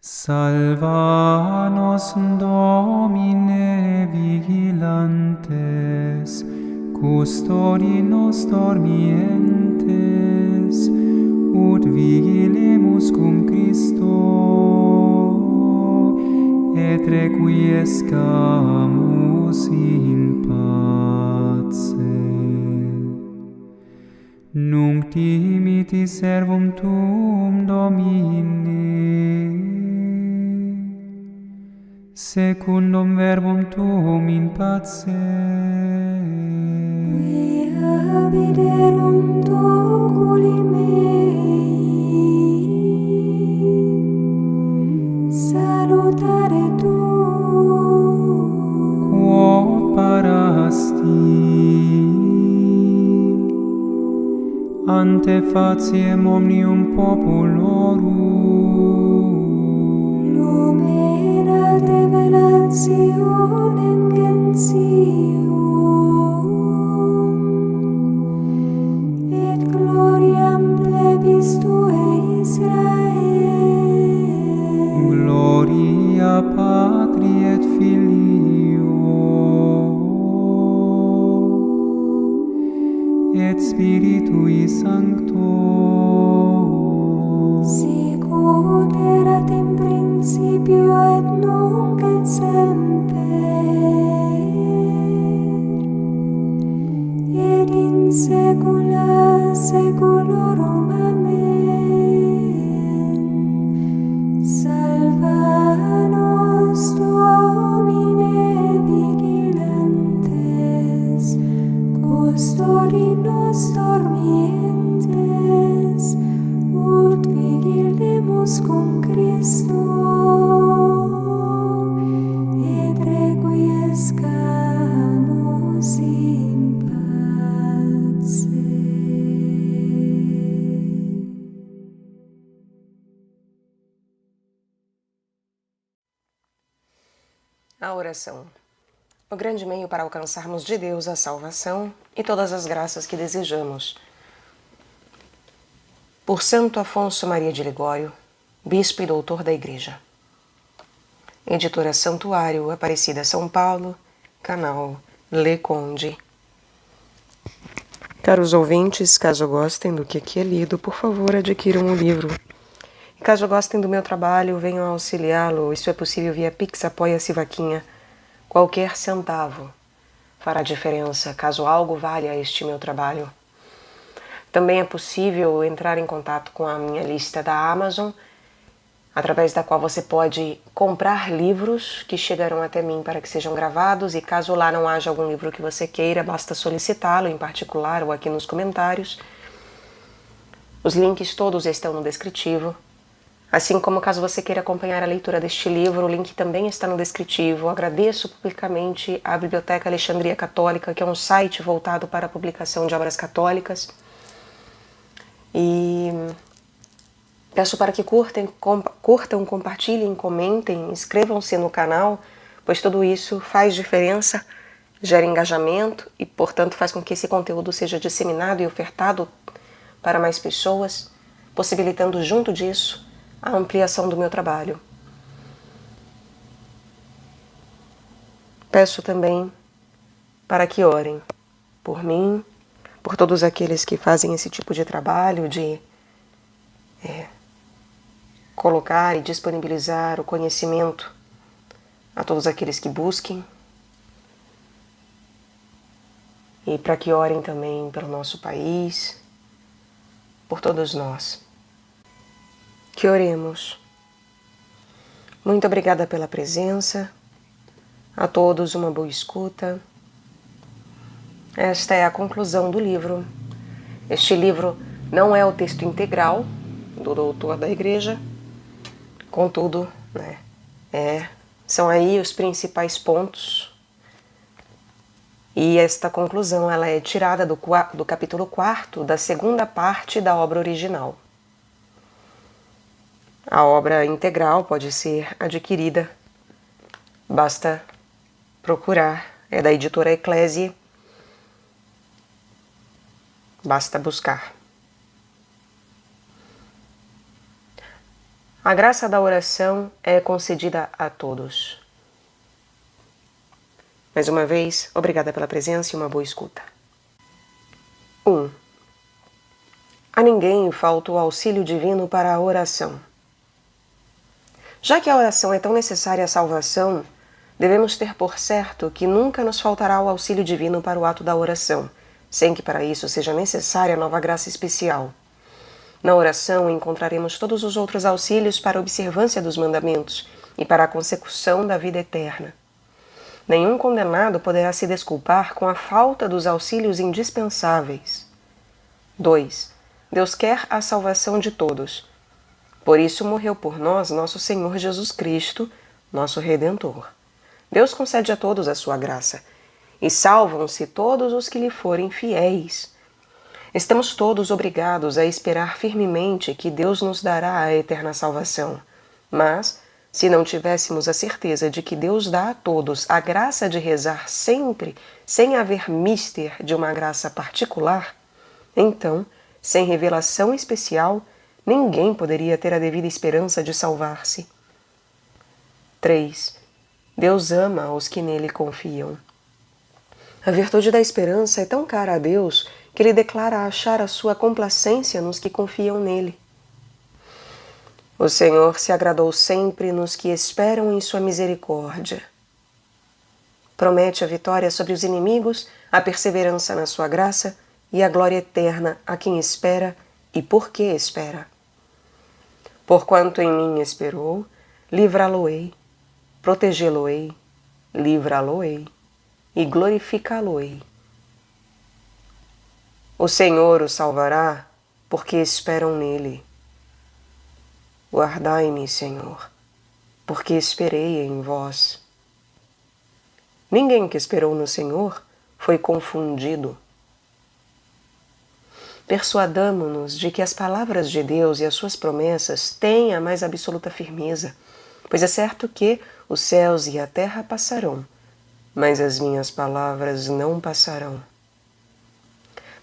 Salva nos Domine vigilantes, custodi nos dormientes, ut vigilemus cum Christo, et requiescamus in pace. Nunc dimiti servum tuum, Domine, secundum verbum tuum in pace. Quia viderum oculi mei, salutare tuum. Quo parasti ante faciem omnium populorum, Lumen ad revelationem gentium, et gloriam plebis tuae Israel. gloria Patri et Filio et Spiritui Sancto, Sicut erat in principio et nunc et semper, et in saecula saeculorum. Amen. Salva nos, Domine, vigilantes, custodi nos dormientes, ut vigilemus cum Christo, et requiescamus in pace. A oração. O grande meio para alcançarmos de Deus a salvação e todas as graças que desejamos. Por Santo Afonso Maria de Ligório, Bispo e Doutor da Igreja. Editora Santuário, Aparecida, São Paulo, canal Le Conde. Caros ouvintes, caso gostem do que aqui é lido, por favor adquiram o livro. E caso gostem do meu trabalho, venham auxiliá-lo. Isso é possível via Pix, Apoia-se, Vaquinha. Qualquer centavo fará diferença, caso algo valha este meu trabalho. Também é possível entrar em contato com a minha lista da Amazon, através da qual você pode comprar livros que chegarão até mim para que sejam gravados, e caso lá não haja algum livro que você queira, basta solicitá-lo em particular ou aqui nos comentários. Os links todos estão no descritivo. Assim como caso você queira acompanhar a leitura deste livro, o link também está no descritivo. Agradeço publicamente à Biblioteca Alexandria Católica, que é um site voltado para a publicação de obras católicas. E peço para que curtam, compartilhem, comentem, inscrevam-se no canal, pois tudo isso faz diferença, gera engajamento e, portanto, faz com que esse conteúdo seja disseminado e ofertado para mais pessoas, possibilitando junto disso a ampliação do meu trabalho. Peço também para que orem por mim, por todos aqueles que fazem esse tipo de trabalho de colocar e disponibilizar o conhecimento a todos aqueles que busquem, e para que orem também pelo nosso país, por todos nós. Que oremos. Muito obrigada pela presença, a todos uma boa escuta. Esta é a conclusão do livro. Este livro não é o texto integral do Doutor da Igreja, contudo, são aí os principais pontos. E esta conclusão ela é tirada do capítulo 4 da segunda parte da obra original. A obra integral pode ser adquirida, basta procurar, é da editora Eclésia, basta buscar. A graça da oração é concedida a todos. Mais uma vez, obrigada pela presença e uma boa escuta. 1. A ninguém falta o auxílio divino para a oração. Já que a oração é tão necessária à salvação, devemos ter por certo que nunca nos faltará o auxílio divino para o ato da oração, sem que para isso seja necessária nova graça especial. Na oração encontraremos todos os outros auxílios para a observância dos mandamentos e para a consecução da vida eterna. Nenhum condenado poderá se desculpar com a falta dos auxílios indispensáveis. 2. Deus quer a salvação de todos. Por isso morreu por nós nosso Senhor Jesus Cristo, nosso Redentor. Deus concede a todos a sua graça, e salvam-se todos os que lhe forem fiéis. Estamos todos obrigados a esperar firmemente que Deus nos dará a eterna salvação. Mas, se não tivéssemos a certeza de que Deus dá a todos a graça de rezar sempre, sem haver mister de uma graça particular, então, sem revelação especial, ninguém poderia ter a devida esperança de salvar-se. 3. Deus ama os que nele confiam. A virtude da esperança é tão cara a Deus que ele declara achar a sua complacência nos que confiam nele. O Senhor se agradou sempre nos que esperam em sua misericórdia. Promete a vitória sobre os inimigos, a perseverança na sua graça e a glória eterna a quem espera e por que espera. Porquanto em mim esperou, livrá-lo-ei, protegê-lo-ei, livrá-lo-ei e glorificá-lo-ei. O Senhor o salvará, porque esperam nele. Guardai-me, Senhor, porque esperei em vós. Ninguém que esperou no Senhor foi confundido. Persuadamo-nos de que as palavras de Deus e as suas promessas têm a mais absoluta firmeza, pois é certo que os céus e a terra passarão, mas as minhas palavras não passarão.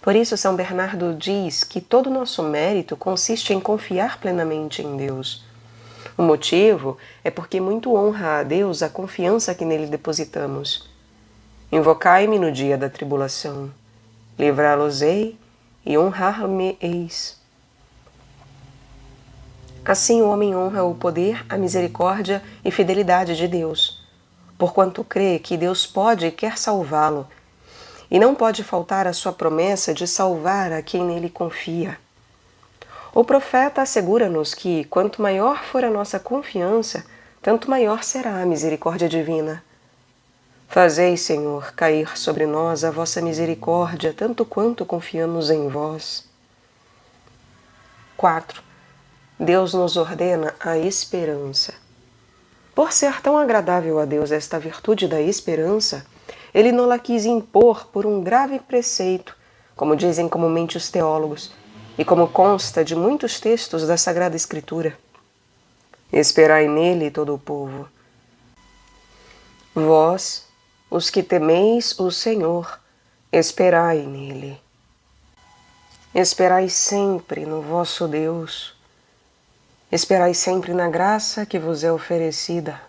Por isso, São Bernardo diz que todo o nosso mérito consiste em confiar plenamente em Deus. O motivo é porque muito honra a Deus a confiança que nele depositamos. Invocai-me no dia da tribulação, livrá-los-ei e honrar-me-eis. Assim o homem honra o poder, a misericórdia e fidelidade de Deus, porquanto crê que Deus pode e quer salvá-lo, e não pode faltar a sua promessa de salvar a quem nele confia. O profeta assegura-nos que, quanto maior for a nossa confiança, tanto maior será a misericórdia divina. Fazei, Senhor, cair sobre nós a vossa misericórdia, tanto quanto confiamos em vós. 4. Deus nos ordena a esperança. Por ser tão agradável a Deus esta virtude da esperança, ele não-la quis impor por um grave preceito, como dizem comumente os teólogos, e como consta de muitos textos da Sagrada Escritura. Esperai nele todo o povo. Vós, os que temeis o Senhor, esperai nele. Esperai sempre no vosso Deus. Esperai sempre na graça que vos é oferecida.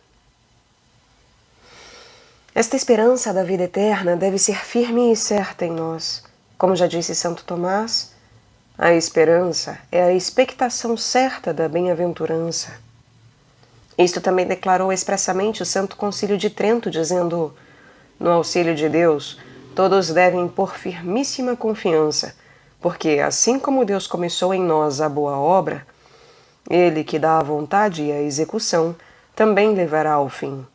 Esta esperança da vida eterna deve ser firme e certa em nós. Como já disse Santo Tomás, a esperança é a expectação certa da bem-aventurança. Isto também declarou expressamente o Santo Concílio de Trento, dizendo: no auxílio de Deus, todos devem pôr firmíssima confiança, porque assim como Deus começou em nós a boa obra, Ele que dá a vontade e a execução, também levará ao fim,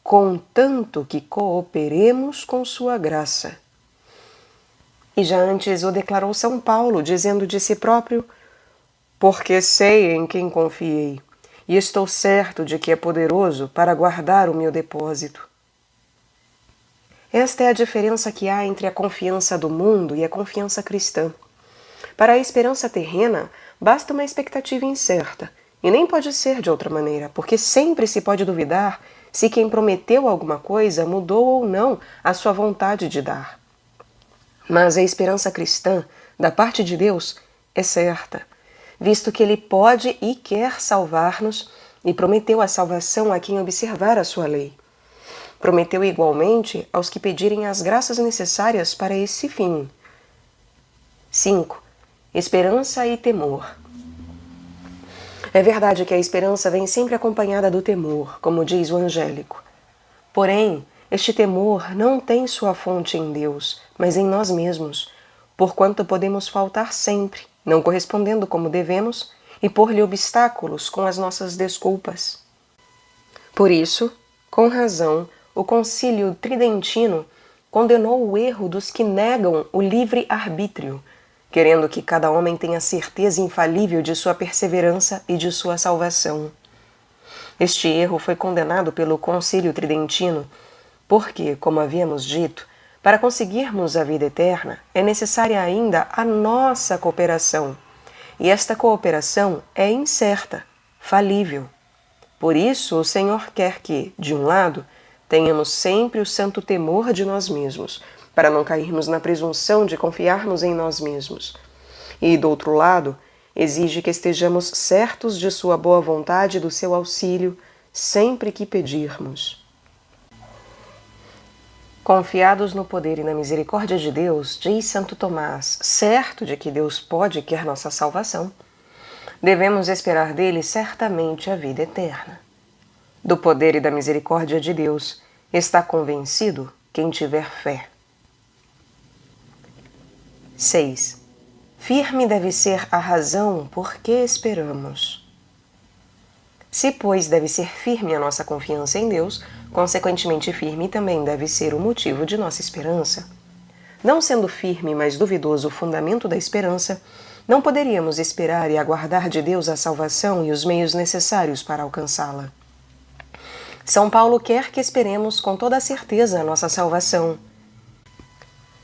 contanto que cooperemos com sua graça. E já antes o declarou São Paulo, dizendo de si próprio: porque sei em quem confiei, e estou certo de que é poderoso para guardar o meu depósito. Esta é a diferença que há entre a confiança do mundo e a confiança cristã. Para a esperança terrena, basta uma expectativa incerta, e nem pode ser de outra maneira, porque sempre se pode duvidar se quem prometeu alguma coisa mudou ou não a sua vontade de dar. Mas a esperança cristã, da parte de Deus, é certa. visto que Ele pode e quer salvar-nos e prometeu a salvação a quem observar a sua lei. Prometeu igualmente aos que pedirem as graças necessárias para esse fim. 5. Esperança e temor. É verdade que a esperança vem sempre acompanhada do temor, como diz o angélico. Porém, este temor não tem sua fonte em Deus, mas em nós mesmos, porquanto podemos faltar sempre, não correspondendo como devemos, e pôr-lhe obstáculos com as nossas desculpas. Por isso, com razão, o Concílio Tridentino condenou o erro dos que negam o livre-arbítrio, querendo que cada homem tenha certeza infalível de sua perseverança e de sua salvação. Este erro foi condenado pelo Concílio Tridentino porque, como havíamos dito, para conseguirmos a vida eterna é necessária ainda a nossa cooperação, e esta cooperação é incerta, falível. Por isso, o Senhor quer que, de um lado, tenhamos sempre o santo temor de nós mesmos, para não cairmos na presunção de confiarmos em nós mesmos. E, do outro lado, exige que estejamos certos de sua boa vontade e do seu auxílio, sempre que pedirmos. Confiados no poder e na misericórdia de Deus, diz Santo Tomás, certo de que Deus pode e quer nossa salvação, devemos esperar dele certamente a vida eterna. Do poder e da misericórdia de Deus está convencido quem tiver fé. 6. Firme deve ser a razão por que esperamos. Se, pois, deve ser firme a nossa confiança em Deus, consequentemente firme também deve ser o motivo de nossa esperança. Não sendo firme, mas duvidoso o fundamento da esperança, não poderíamos esperar e aguardar de Deus a salvação e os meios necessários para alcançá-la. São Paulo quer que esperemos com toda a certeza a nossa salvação.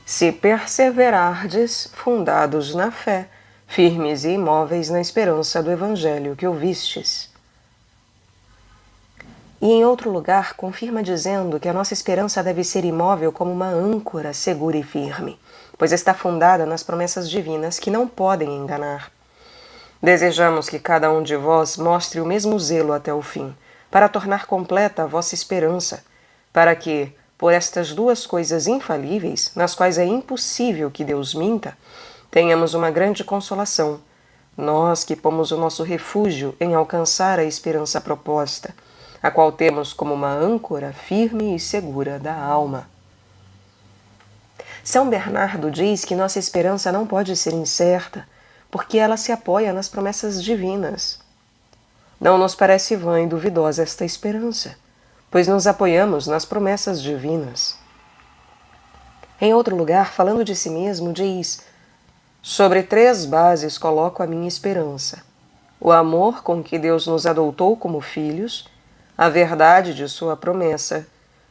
Se perseverardes, fundados na fé, firmes e imóveis na esperança do Evangelho que ouvistes. E em outro lugar confirma dizendo que a nossa esperança deve ser imóvel como uma âncora segura e firme, pois está fundada nas promessas divinas que não podem enganar. Desejamos que cada um de vós mostre o mesmo zelo até o fim, para tornar completa a vossa esperança, para que, por estas duas coisas infalíveis, nas quais é impossível que Deus minta, tenhamos uma grande consolação, nós que pomos o nosso refúgio em alcançar a esperança proposta, a qual temos como uma âncora firme e segura da alma. São Bernardo diz que nossa esperança não pode ser incerta, porque ela se apoia nas promessas divinas. Não nos parece vã e duvidosa esta esperança, pois nos apoiamos nas promessas divinas. Em outro lugar, falando de si mesmo, diz: sobre 3 bases coloco a minha esperança: o amor com que Deus nos adotou como filhos, a verdade de sua promessa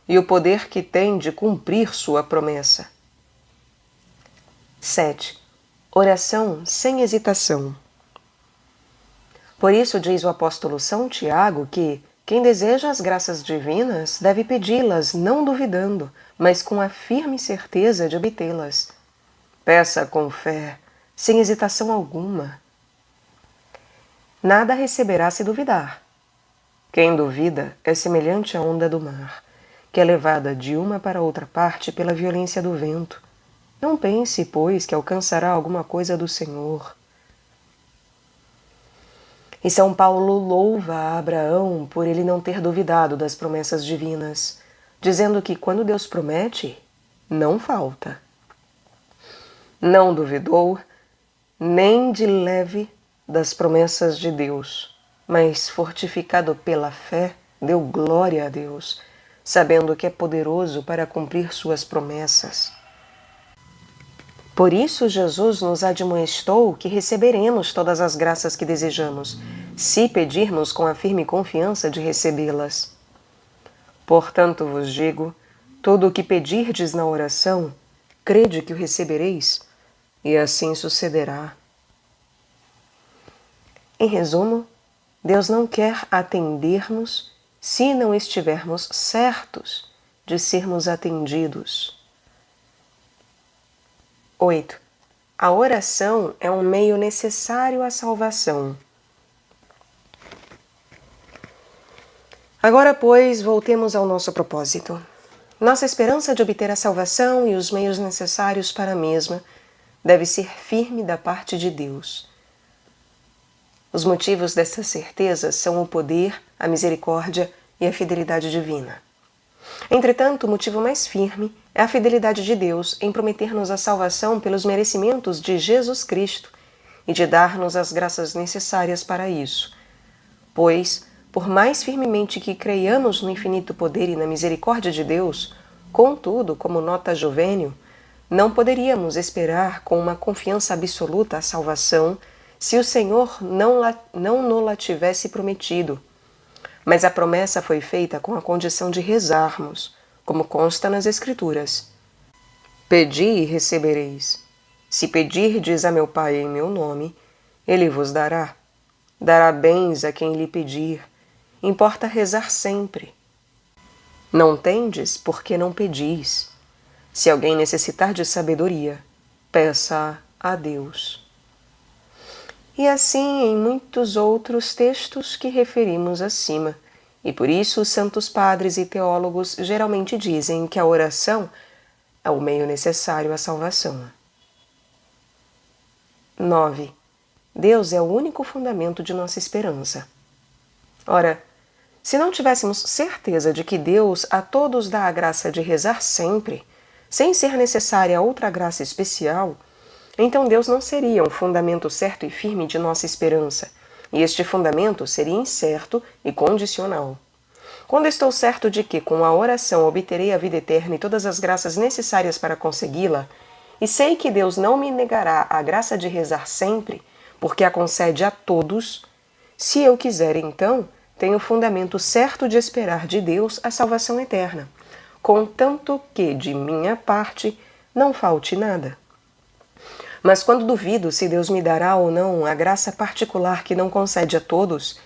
e o poder que tem de cumprir sua promessa. 7. Oração sem hesitação. Por isso diz o apóstolo São Tiago que quem deseja as graças divinas deve pedi-las não duvidando, mas com a firme certeza de obtê-las. Peça com fé, sem hesitação alguma. Nada receberá se duvidar. Quem duvida é semelhante à onda do mar, que é levada de uma para outra parte pela violência do vento. Não pense, pois, que alcançará alguma coisa do Senhor. E São Paulo louva a Abraão por ele não ter duvidado das promessas divinas, dizendo que quando Deus promete, não falta. Não duvidou, nem de leve, das promessas de Deus, mas, fortificado pela fé, deu glória a Deus, sabendo que é poderoso para cumprir suas promessas. Por isso Jesus nos admoestou que receberemos todas as graças que desejamos, se pedirmos com a firme confiança de recebê-las. Portanto vos digo, tudo o que pedirdes na oração, crede que o recebereis, e assim sucederá. Em resumo, Deus não quer atender-nos se não estivermos certos de sermos atendidos. 8. A oração é um meio necessário à salvação. Agora, pois, voltemos ao nosso propósito. Nossa esperança de obter a salvação e os meios necessários para a mesma deve ser firme da parte de Deus. Os motivos dessa certeza são o poder, a misericórdia e a fidelidade divina. Entretanto, o motivo mais firme é a fidelidade de Deus em prometer-nos a salvação pelos merecimentos de Jesus Cristo e de dar-nos as graças necessárias para isso. Pois, por mais firmemente que creiamos no infinito poder e na misericórdia de Deus, contudo, como nota Jovênio, não poderíamos esperar com uma confiança absoluta a salvação se o Senhor não no-la tivesse prometido. Mas a promessa foi feita com a condição de rezarmos, como consta nas Escrituras. Pedi e recebereis. Se pedirdes a meu Pai em meu nome, Ele vos dará. Dará bens a quem lhe pedir. Importa rezar sempre. Não tendes, porque não pedis. Se alguém necessitar de sabedoria, peça a Deus. E assim em muitos outros textos que referimos acima. E por isso os santos padres e teólogos geralmente dizem que a oração é o meio necessário à salvação. 9. Deus é o único fundamento de nossa esperança. Ora, se não tivéssemos certeza de que Deus a todos dá a graça de rezar sempre, sem ser necessária outra graça especial, então Deus não seria um fundamento certo e firme de nossa esperança, e este fundamento seria incerto e condicional. Quando estou certo de que, com a oração, obterei a vida eterna e todas as graças necessárias para consegui-la, e sei que Deus não me negará a graça de rezar sempre, porque a concede a todos, se eu quiser, então, tenho fundamento certo de esperar de Deus a salvação eterna, contanto que, de minha parte, não falte nada. Mas quando duvido se Deus me dará ou não a graça particular que não concede a todos,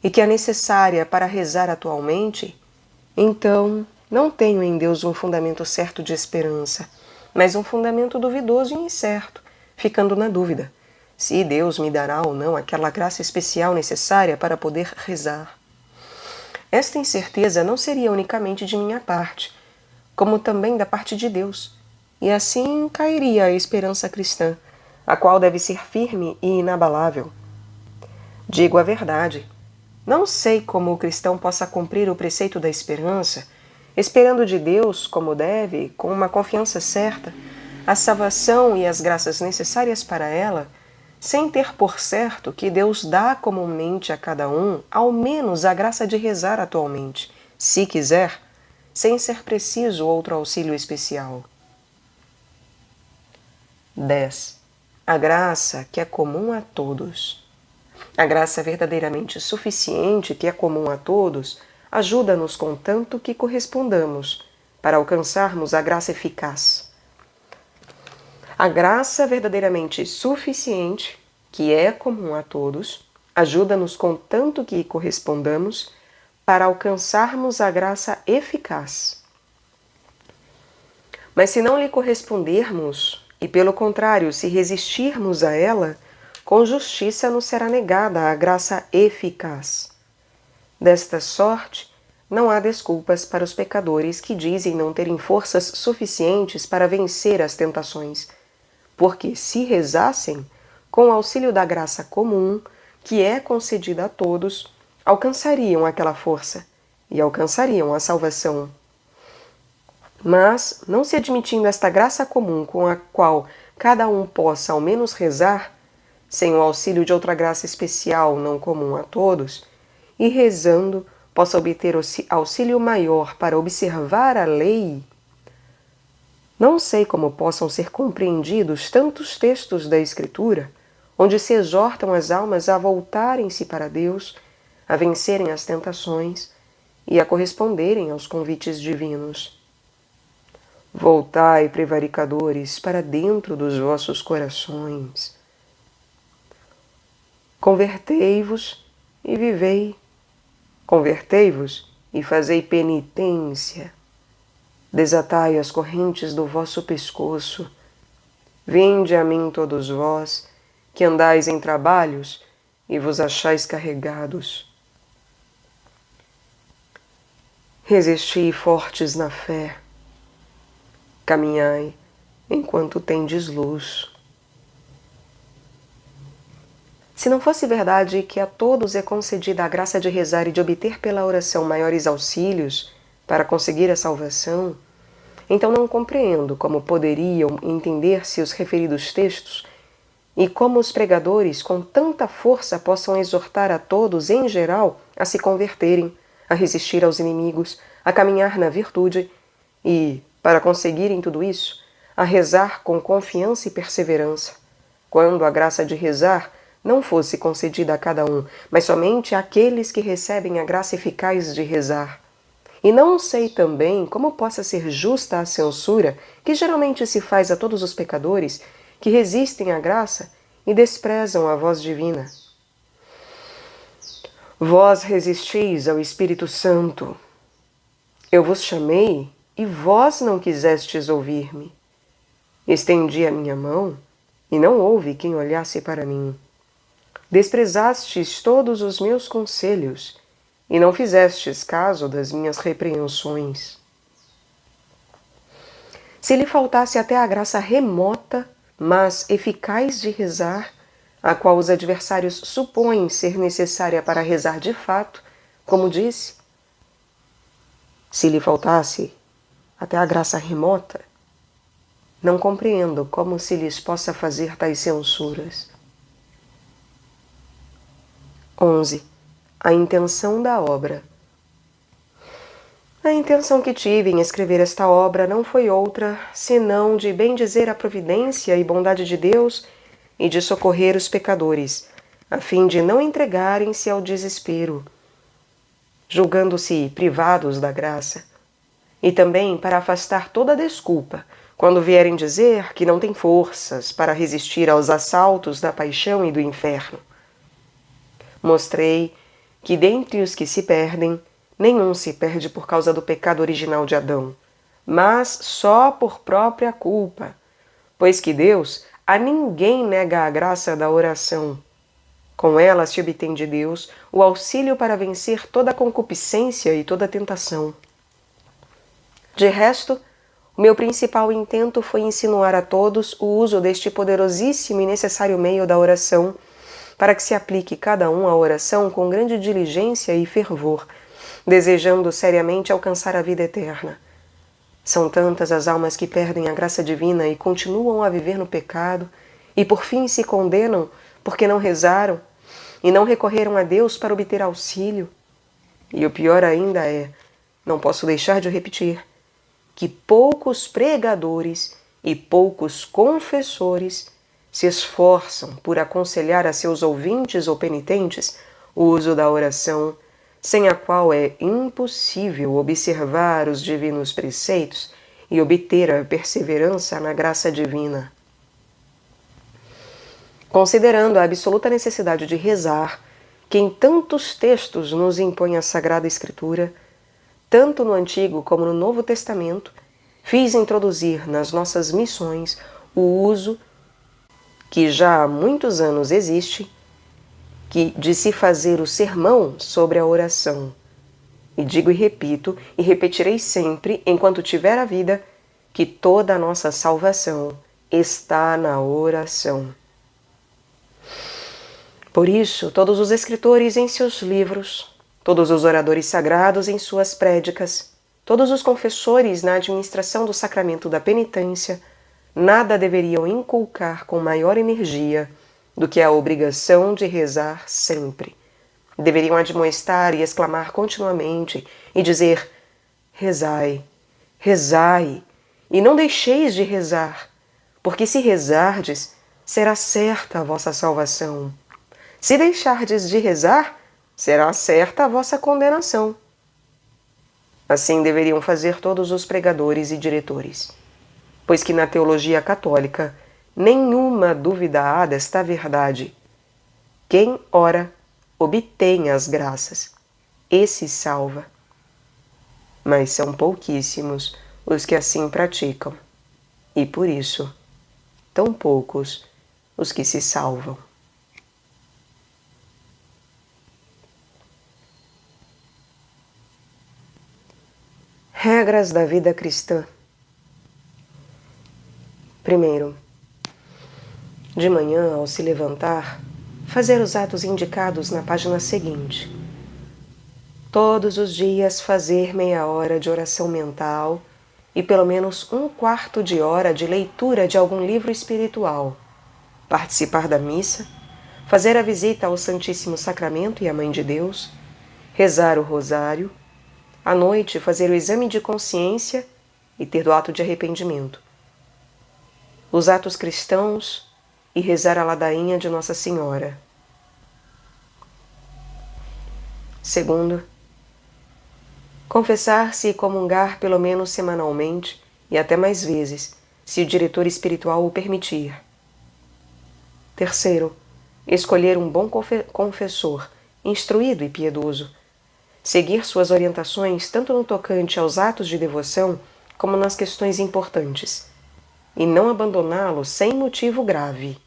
e que é necessária para rezar atualmente, então não tenho em Deus um fundamento certo de esperança, mas um fundamento duvidoso e incerto, ficando na dúvida se Deus me dará ou não aquela graça especial necessária para poder rezar. Esta incerteza não seria unicamente de minha parte, como também da parte de Deus, e assim cairia a esperança cristã, a qual deve ser firme e inabalável. Digo a verdade, não sei como o cristão possa cumprir o preceito da esperança, esperando de Deus, como deve, com uma confiança certa, a salvação e as graças necessárias para ela, sem ter por certo que Deus dá comumente a cada um, ao menos a graça de rezar atualmente, se quiser, sem ser preciso outro auxílio especial. 10. A graça que é comum a todos. A graça verdadeiramente suficiente que é comum a todos ajuda-nos contanto que correspondamos, para alcançarmos a graça eficaz. A graça verdadeiramente suficiente, que é comum a todos, ajuda-nos contanto que correspondamos para alcançarmos a graça eficaz. Mas se não lhe correspondermos, e pelo contrário, se resistirmos a ela, com justiça nos será negada a graça eficaz. Desta sorte, não há desculpas para os pecadores que dizem não terem forças suficientes para vencer as tentações, porque se rezassem, com o auxílio da graça comum, que é concedida a todos, alcançariam aquela força e alcançariam a salvação. Mas, não se admitindo esta graça comum com a qual cada um possa ao menos rezar, sem o auxílio de outra graça especial não comum a todos, e rezando possa obter auxílio maior para observar a lei, não sei como possam ser compreendidos tantos textos da Escritura, onde se exortam as almas a voltarem-se para Deus, a vencerem as tentações e a corresponderem aos convites divinos. Voltai, prevaricadores, para dentro dos vossos corações. Convertei-vos e vivei. Convertei-vos e fazei penitência. Desatai as correntes do vosso pescoço. Vinde a mim todos vós, que andais em trabalhos e vos achais carregados. Resisti fortes na fé, caminhai enquanto tendes luz. Se não fosse verdade que a todos é concedida a graça de rezar e de obter pela oração maiores auxílios para conseguir a salvação, então não compreendo como poderiam entender-se os referidos textos e como os pregadores com tanta força possam exortar a todos em geral a se converterem, a resistir aos inimigos, a caminhar na virtude e, para conseguirem tudo isso, a rezar com confiança e perseverança, quando a graça de rezar não fosse concedida a cada um, mas somente àqueles que recebem a graça eficaz de rezar. E não sei também como possa ser justa a censura que geralmente se faz a todos os pecadores que resistem à graça e desprezam a voz divina. Vós resistis ao Espírito Santo. Eu vos chamei e vós não quisestes ouvir-me. Estendi a minha mão e não houve quem olhasse para mim. Desprezastes todos os meus conselhos e não fizestes caso das minhas repreensões. Se lhe faltasse até a graça remota, mas eficaz de rezar, a qual os adversários supõem ser necessária para rezar de fato, como disse, se lhe faltasse até a graça remota, não compreendo como se lhes possa fazer tais censuras. 11. A intenção da obra. A intenção que tive em escrever esta obra não foi outra, senão de bendizer a providência e bondade de Deus e de socorrer os pecadores, a fim de não entregarem-se ao desespero, julgando-se privados da graça, e também para afastar toda desculpa, quando vierem dizer que não têm forças para resistir aos assaltos da paixão e do inferno. Mostrei que dentre os que se perdem, nenhum se perde por causa do pecado original de Adão, mas só por própria culpa, pois que Deus a ninguém nega a graça da oração. Com ela se obtém de Deus o auxílio para vencer toda concupiscência e toda tentação. De resto, o meu principal intento foi insinuar a todos o uso deste poderosíssimo e necessário meio da oração, para que se aplique cada um à oração com grande diligência e fervor, desejando seriamente alcançar a vida eterna. São tantas as almas que perdem a graça divina e continuam a viver no pecado, e por fim se condenam porque não rezaram e não recorreram a Deus para obter auxílio. E o pior ainda é, não posso deixar de repetir, que poucos pregadores e poucos confessores se esforçam por aconselhar a seus ouvintes ou penitentes o uso da oração, sem a qual é impossível observar os divinos preceitos e obter a perseverança na graça divina. Considerando a absoluta necessidade de rezar, que em tantos textos nos impõe a Sagrada Escritura, tanto no Antigo como no Novo Testamento, fiz introduzir nas nossas missões o uso que já há muitos anos existe, de se fazer o sermão sobre a oração. E digo e repito, e repetirei sempre, enquanto tiver a vida, que toda a nossa salvação está na oração. Por isso, todos os escritores em seus livros, todos os oradores sagrados em suas prédicas, todos os confessores na administração do sacramento da penitência, nada deveriam inculcar com maior energia do que a obrigação de rezar sempre. Deveriam admoestar e exclamar continuamente e dizer: rezai, rezai, e não deixeis de rezar, porque se rezardes, será certa a vossa salvação. Se deixardes de rezar, será certa a vossa condenação. Assim deveriam fazer todos os pregadores e diretores, pois que na teologia católica nenhuma dúvida há desta verdade. Quem ora, obtém as graças, e se salva. Mas são pouquíssimos os que assim praticam, e por isso tão poucos os que se salvam. Regras da vida cristã. Primeiro, de manhã, ao se levantar, fazer os atos indicados na página seguinte. Todos os dias fazer meia hora de oração mental e pelo menos 1/4 de hora de leitura de algum livro espiritual. Participar da missa, fazer a visita ao Santíssimo Sacramento e à Mãe de Deus, rezar o rosário, à noite fazer o exame de consciência e ter do ato de arrependimento. Os atos cristãos e rezar a ladainha de Nossa Senhora. Segundo, confessar-se e comungar pelo menos semanalmente e até mais vezes, se o diretor espiritual o permitir. Terceiro, escolher um bom confessor, instruído e piedoso. Seguir suas orientações tanto no tocante aos atos de devoção como nas questões importantes, e não abandoná-lo sem motivo grave.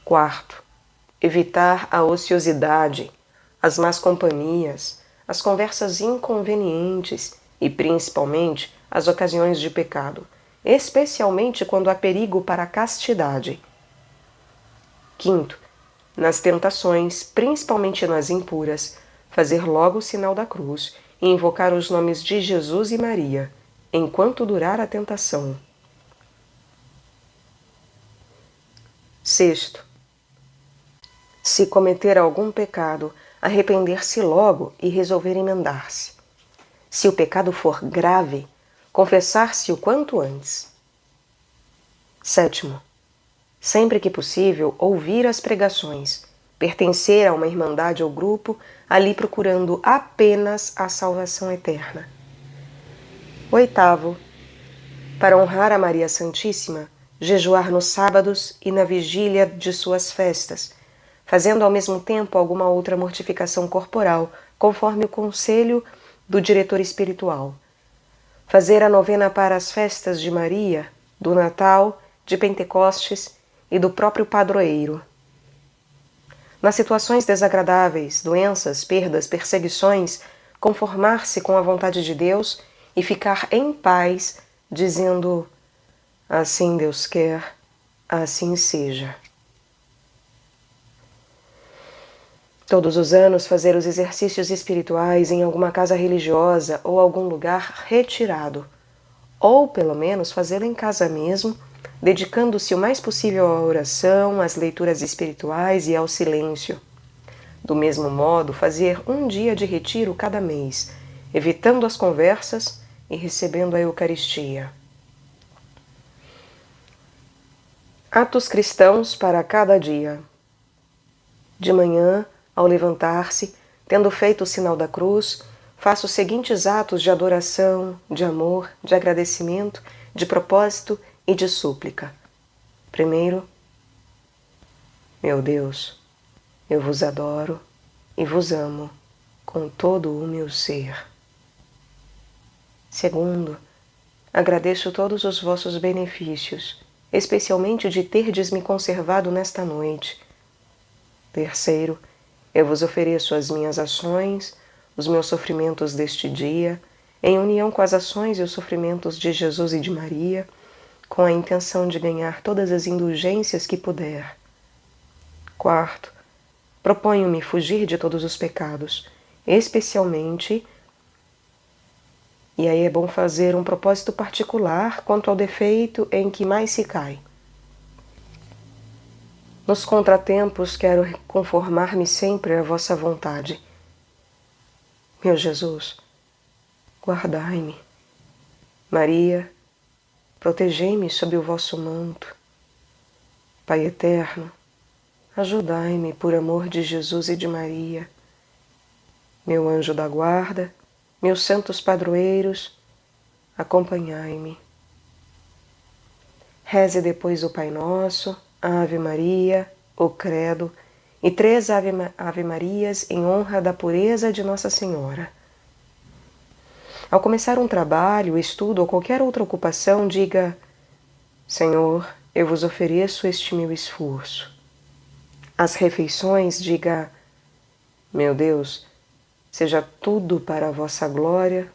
Quarto, evitar a ociosidade, as más companhias, as conversas inconvenientes e, principalmente, as ocasiões de pecado, especialmente quando há perigo para a castidade. Quinto, nas tentações, principalmente nas impuras, fazer logo o sinal da cruz e invocar os nomes de Jesus e Maria, enquanto durar a tentação. Sexto, se cometer algum pecado, arrepender-se logo e resolver emendar-se. Se o pecado for grave, confessar-se o quanto antes. Sétimo, sempre que possível, ouvir as pregações, pertencer a uma irmandade ou grupo, ali procurando apenas a salvação eterna. Oitavo, para honrar a Maria Santíssima, jejuar nos sábados e na vigília de suas festas, fazendo ao mesmo tempo alguma outra mortificação corporal, conforme o conselho do diretor espiritual. Fazer a novena para as festas de Maria, do Natal, de Pentecostes e do próprio padroeiro. Nas situações desagradáveis, doenças, perdas, perseguições, conformar-se com a vontade de Deus e ficar em paz, dizendo: assim Deus quer, assim seja. Todos os anos fazer os exercícios espirituais em alguma casa religiosa ou algum lugar retirado, ou pelo menos fazê-lo em casa mesmo, dedicando-se o mais possível à oração, às leituras espirituais e ao silêncio. Do mesmo modo, fazer um dia de retiro cada mês, evitando as conversas e recebendo a Eucaristia. Atos cristãos para cada dia. De manhã, ao levantar-se, tendo feito o sinal da cruz, faço os seguintes atos de adoração, de amor, de agradecimento, de propósito e de súplica. Primeiro, meu Deus, eu vos adoro e vos amo com todo o meu ser. Segundo, agradeço todos os vossos benefícios, especialmente de terdes me conservado nesta noite. Terceiro, eu vos ofereço as minhas ações, os meus sofrimentos deste dia, em união com as ações e os sofrimentos de Jesus e de Maria, com a intenção de ganhar todas as indulgências que puder. Quarto, proponho-me fugir de todos os pecados, especialmente, e aí é bom fazer um propósito particular quanto ao defeito em que mais se cai. Nos contratempos quero conformar-me sempre à vossa vontade. Meu Jesus, guardai-me. Maria, protegei-me sob o vosso manto. Pai eterno, ajudai-me por amor de Jesus e de Maria. Meu anjo da guarda, meus santos padroeiros, acompanhai-me. Reze depois o Pai Nosso, a Ave Maria, o Credo e 3 Ave Marias em honra da pureza de Nossa Senhora. Ao começar um trabalho, estudo ou qualquer outra ocupação, diga: Senhor, eu vos ofereço este meu esforço. As refeições, diga, meu Deus, seja tudo para a vossa glória,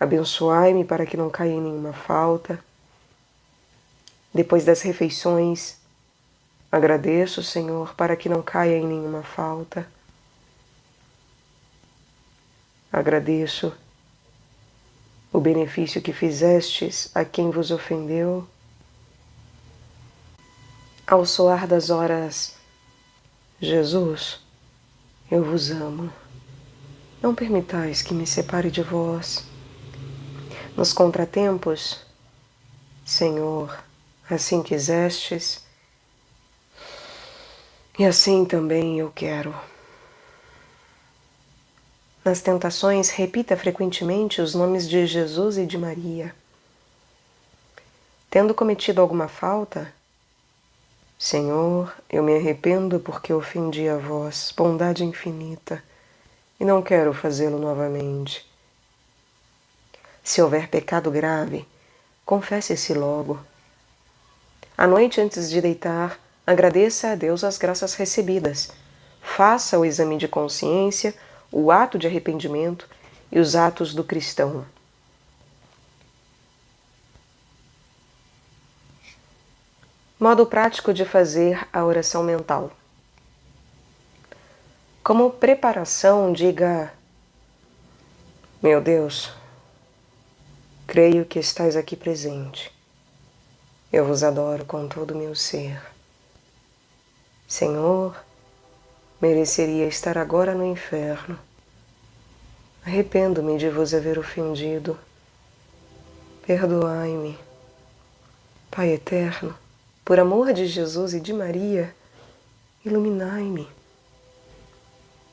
abençoai-me para que não caia em nenhuma falta. Depois das refeições, agradeço, Senhor, para que não caia em nenhuma falta. Agradeço o benefício que fizestes a quem vos ofendeu. Ao soar das horas, Jesus, eu vos amo. Não permitais que me separe de vós. Nos contratempos, Senhor, assim quisestes, e assim também eu quero. Nas tentações, repita frequentemente os nomes de Jesus e de Maria. Tendo cometido alguma falta, Senhor, eu me arrependo porque ofendi a vós, bondade infinita, e não quero fazê-lo novamente. Se houver pecado grave, confesse-se logo. À noite, antes de deitar, agradeça a Deus as graças recebidas. Faça o exame de consciência, o ato de arrependimento e os atos do cristão. Modo prático de fazer a oração mental. Como preparação, diga: meu Deus, creio que estais aqui presente. Eu vos adoro com todo o meu ser. Senhor, mereceria estar agora no inferno. Arrependo-me de vos haver ofendido. Perdoai-me. Pai eterno, por amor de Jesus e de Maria, iluminai-me.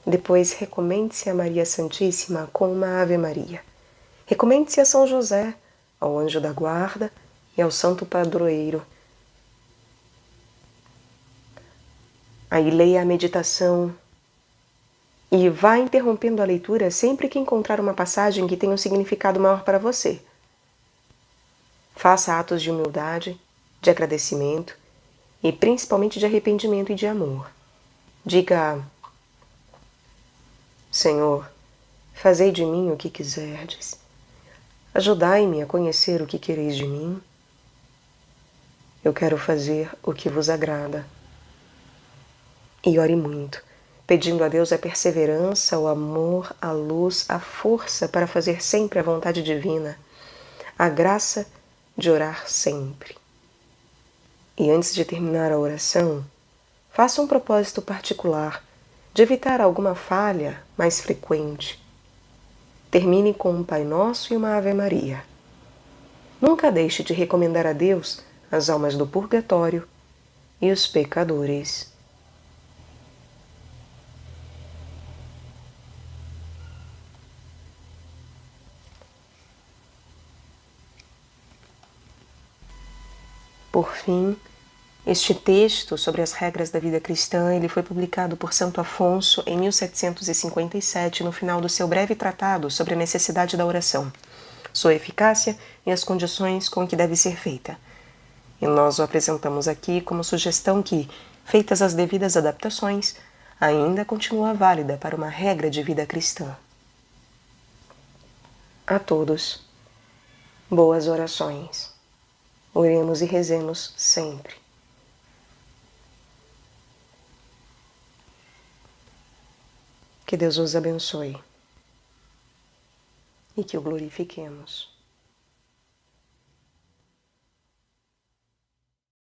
Depois recomende-se a Maria Santíssima com uma Ave Maria. Recomende-se a São José, ao anjo da guarda e ao santo padroeiro. Aí leia a meditação e vá interrompendo a leitura sempre que encontrar uma passagem que tenha um significado maior para você. Faça atos de humildade, de agradecimento e principalmente de arrependimento e de amor. Diga: Senhor, fazei de mim o que quiserdes. Ajudai-me a conhecer o que quereis de mim. Eu quero fazer o que vos agrada. E ore muito, pedindo a Deus a perseverança, o amor, a luz, a força para fazer sempre a vontade divina, a graça de orar sempre. E antes de terminar a oração, faça um propósito particular de evitar alguma falha mais frequente. Termine com um Pai Nosso e uma Ave Maria. Nunca deixe de recomendar a Deus as almas do purgatório e os pecadores. Por fim, este texto sobre as regras da vida cristã, ele foi publicado por Santo Afonso em 1757, no final do seu breve tratado sobre a necessidade da oração, sua eficácia e as condições com que deve ser feita. E nós o apresentamos aqui como sugestão que, feitas as devidas adaptações, ainda continua válida para uma regra de vida cristã. A todos, boas orações. Oremos e rezemos sempre. Que Deus os abençoe e que o glorifiquemos.